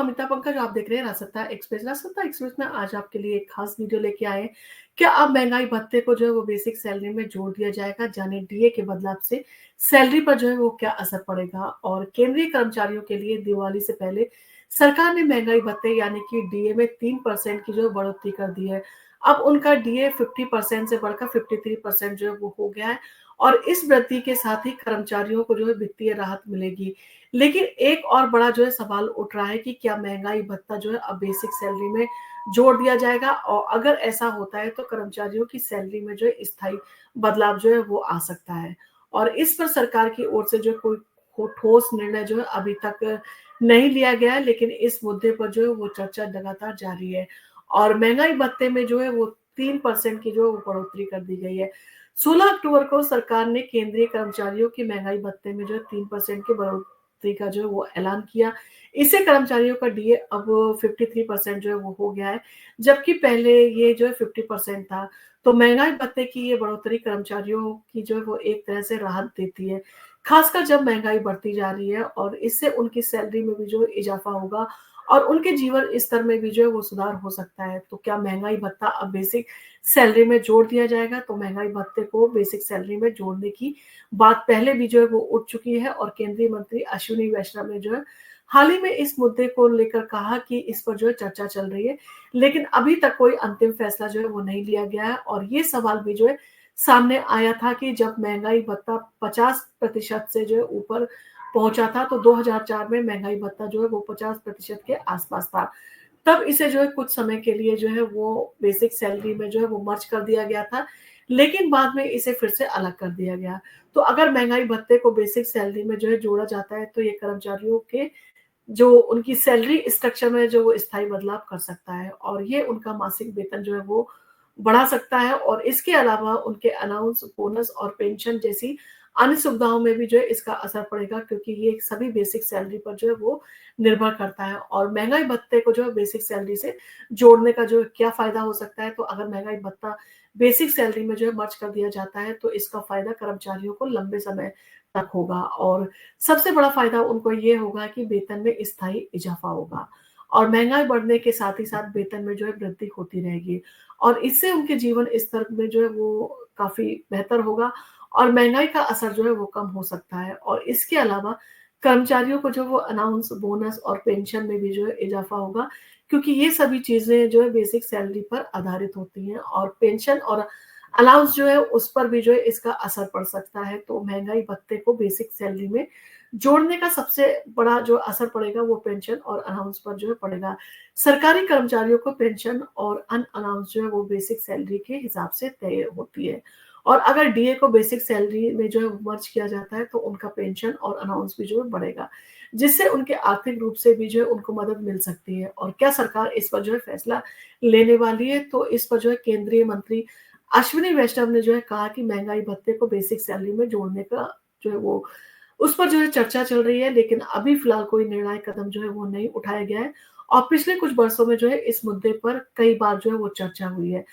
अमिता पंकज, आप देख रहे हैं राजसत्ता एक्सप्रेस। राजसत्ता एक्सप्रेस में आज आपके लिए एक खास वीडियो लेके आए हैं। क्या अब महंगाई भत्ते को जो है वो बेसिक सैलरी में जोड़ दिया जाएगा? जाने डीए के बदलाव से सैलरी पर जो है वो क्या असर पड़ेगा। और केंद्रीय कर्मचारियों के लिए दिवाली से पहले सरकार ने महंगाई भत्ते यानी कि डीए में 3% की जो है बढ़ोतरी कर दी है। अब उनका डीए 50% से बढ़कर 53% जो है वो हो गया है। और इस वृद्धि के साथ ही कर्मचारियों को जो है वित्तीय राहत मिलेगी। लेकिन एक और बड़ा जो है सवाल उठ रहा है कि क्या महंगाई भत्ता जो है अब बेसिक सैलरी में जोड़ दिया जाएगा, और अगर ऐसा होता है तो कर्मचारियों की सैलरी में जो है स्थायी बदलाव जो है वो आ सकता है। और इस पर सरकार की ओर से जो कोई ठोस निर्णय जो है अभी तक नहीं लिया गया है, लेकिन इस मुद्दे पर जो है वो चर्चा लगातार जारी है। और महंगाई भत्ते में जो है वो 3% की जो है वो बढ़ोतरी कर दी गई है। 16 अक्टूबर को सरकार ने केंद्रीय कर्मचारियों की महंगाई भत्ते में जो है 3% की बढ़ोतरी का जो है वो ऐलान किया। इससे कर्मचारियों का डीए अब 53% जो है वो हो गया है, जबकि पहले ये जो है 50% था। तो महंगाई भत्ते की ये बढ़ोतरी कर्मचारियों की जो है वो एक तरह से राहत देती है, खासकर जब महंगाई बढ़ती जा रही है। और इससे उनकी सैलरी में भी जो इजाफा होगा और उनके जीवन स्तर में भी जो है वो सुधार हो सकता है। तो क्या महंगाई भत्ता अब बेसिक सैलरी में जोड़ दिया जाएगा? तो महंगाई भत्ते को बेसिक सैलरी में जोड़ने की बात पहले भी जो है वो उठ चुकी है, और केंद्रीय मंत्री अश्विनी वैष्णव ने जो है हाल ही में इस मुद्दे को लेकर कहा कि इस पर जो है चर्चा चल रही है, लेकिन अभी तक कोई अंतिम फैसला जो है वो नहीं लिया गया है। और ये सवाल भी जो है सामने आया था कि जब महंगाई भत्ता 50% से जो है ऊपर पहुंचा था, तो 2004 में महंगाई भत्ता जो है वो 50% के आसपास था। तब इसे जो है कुछ समय के लिए जो है वो बेसिक सैलरी में जो है वो मर्ज कर दिया गया था, लेकिन बाद में इसे फिर से अलग कर दिया गया। तो अगर महंगाई भत्ते को बेसिक सैलरी में जो है जोड़ा जाता है, तो ये कर्मचारियों के जो उनकी सैलरी स्ट्रक्चर में जो वो स्थायी बदलाव कर सकता है, और ये उनका मासिक वेतन जो है वो बढ़ा सकता है। और इसके अलावा उनके अलाउंस, बोनस और पेंशन जैसी अन्य सुविधाओं में भी जो है इसका असर पड़ेगा, क्योंकि ये सभी बेसिक सैलरी पर जो है वो निर्भर करता है। और महंगाई भत्ते को जो है बेसिक सैलरी से जोड़ने का जो क्या फायदा हो सकता है? तो अगर महंगाई भत्ता बेसिक सैलरी में जो है मर्ज कर दिया जाता है, तो इसका फायदा कर्मचारियों को लंबे समय तक होगा। और सबसे बड़ा फायदा उनको ये होगा कि वेतन में स्थायी इजाफा होगा, और महंगाई बढ़ने के साथ ही साथ वेतन में जो है वृद्धि होती रहेगी, और इससे उनके जीवन स्तर में जो है वो काफी बेहतर होगा, और महंगाई का असर जो है वो कम हो सकता है। और इसके अलावा कर्मचारियों को जो वो अनाउंस, बोनस और पेंशन में भी जो है इजाफा होगा, क्योंकि ये सभी चीजें जो है बेसिक सैलरी पर आधारित होती हैं। और पेंशन और अलाउंस जो है उस पर भी जो है इसका असर पड़ सकता है। तो महंगाई भत्ते को बेसिक सैलरी में जोड़ने का सबसे बड़ा जो असर पड़ेगा वो पेंशन और अलाउंस पर जो है पड़ेगा। सरकारी कर्मचारियों को पेंशन और अन अलाउंस जो है वो बेसिक सैलरी के हिसाब से तय होती है, और अगर डीए को बेसिक सैलरी में जो है मर्ज किया जाता है, तो उनका पेंशन और अलाउंस भी जो है बढ़ेगा, जिससे उनके आर्थिक रूप से भी जो है उनको मदद मिल सकती है। और क्या सरकार इस पर जो है फैसला लेने वाली है? तो इस पर जो है केंद्रीय मंत्री अश्विनी वैष्णव ने जो है कहा कि महंगाई भत्ते को बेसिक सैलरी में जोड़ने का जो है वो उस पर जो है चर्चा चल रही है, लेकिन अभी फिलहाल कोई निर्णायक कदम जो है वो नहीं उठाया गया है। और पिछले कुछ वर्षों में जो है इस मुद्दे पर कई बार जो है वो चर्चा हुई है।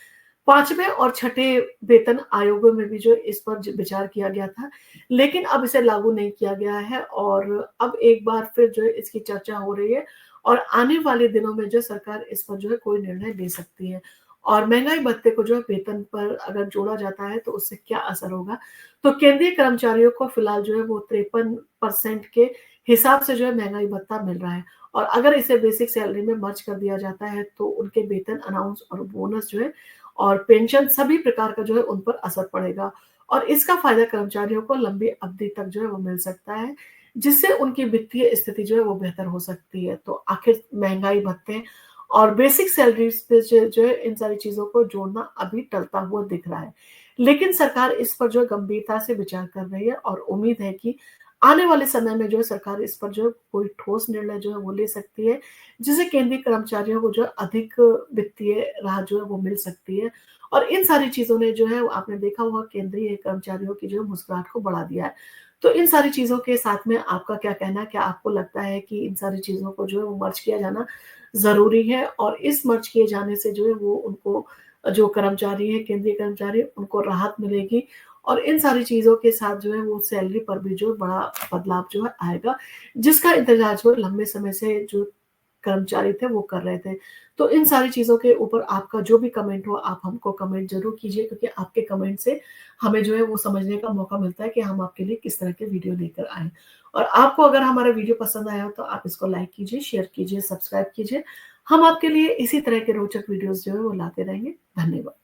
5वें और छठे वेतन आयोगों में भी जो इस पर विचार किया गया था, लेकिन अब इसे लागू नहीं किया गया है, और अब एक बार फिर जो है इसकी चर्चा हो रही है। और आने वाले दिनों में जो सरकार इस पर जो है कोई निर्णय ले सकती है। और महंगाई भत्ते को जो है वेतन पर अगर जोड़ा जाता है, तो उससे क्या असर होगा? तो केंद्रीय कर्मचारियों को फिलहाल जो है वो 53% के हिसाब से जो है महंगाई भत्ता मिल रहा है, और अगर इसे बेसिक सैलरी में मर्ज कर दिया जाता है, तो उनके वेतन, अनाउंस और बोनस जो है और पेंशन सभी प्रकार का जो है उन पर असर पड़ेगा, और इसका फायदा कर्मचारियों को लंबी अवधि तक जो है वो मिल सकता है, जिससे उनकी वित्तीय स्थिति जो है वो बेहतर हो सकती है। तो आखिर महंगाई भत्ते और बेसिक सैलरी पे जो है इन सारी चीजों को जोड़ना अभी टलता हुआ दिख रहा है, लेकिन सरकार इस पर जो है गंभीरता से विचार कर रही है, और उम्मीद है कि आने वाले समय में जो है सरकार इस पर जो है कोई ठोस निर्णय जो है वो ले सकती है, जिससे केंद्रीय कर्मचारियों को जो है अधिक वित्तीय राहत जो है वो मिल सकती है। और इन सारी चीजों ने जो है आपने देखा होगा केंद्रीय कर्मचारियों की जो है मुस्कुराहट को बढ़ा दिया है। तो इन सारी चीजों के साथ में आपका क्या कहना है? क्या आपको लगता है कि इन सारी चीजों को जो है वो मर्ज किया जाना जरूरी है, और इस मर्ज किए जाने से जो है वो उनको, जो कर्मचारी है, केंद्रीय कर्मचारी, उनको राहत मिलेगी, और इन सारी चीजों के साथ जो है वो सैलरी पर भी जो बड़ा बदलाव जो है आएगा, जिसका इंतजार जो लंबे समय से जो कर्मचारी थे वो कर रहे थे। तो इन सारी चीज़ों के ऊपर आपका जो भी कमेंट हो आप हमको कमेंट ज़रूर कीजिए, क्योंकि आपके कमेंट से हमें जो है वो समझने का मौका मिलता है कि हम आपके लिए किस तरह के वीडियो लेकर आएँ। और आपको अगर हमारा वीडियो पसंद आया हो तो आप इसको लाइक कीजिए, शेयर कीजिए, सब्सक्राइब कीजिए। हम आपके लिए इसी तरह के रोचक वीडियोज़ जो है वो लाते रहेंगे। धन्यवाद।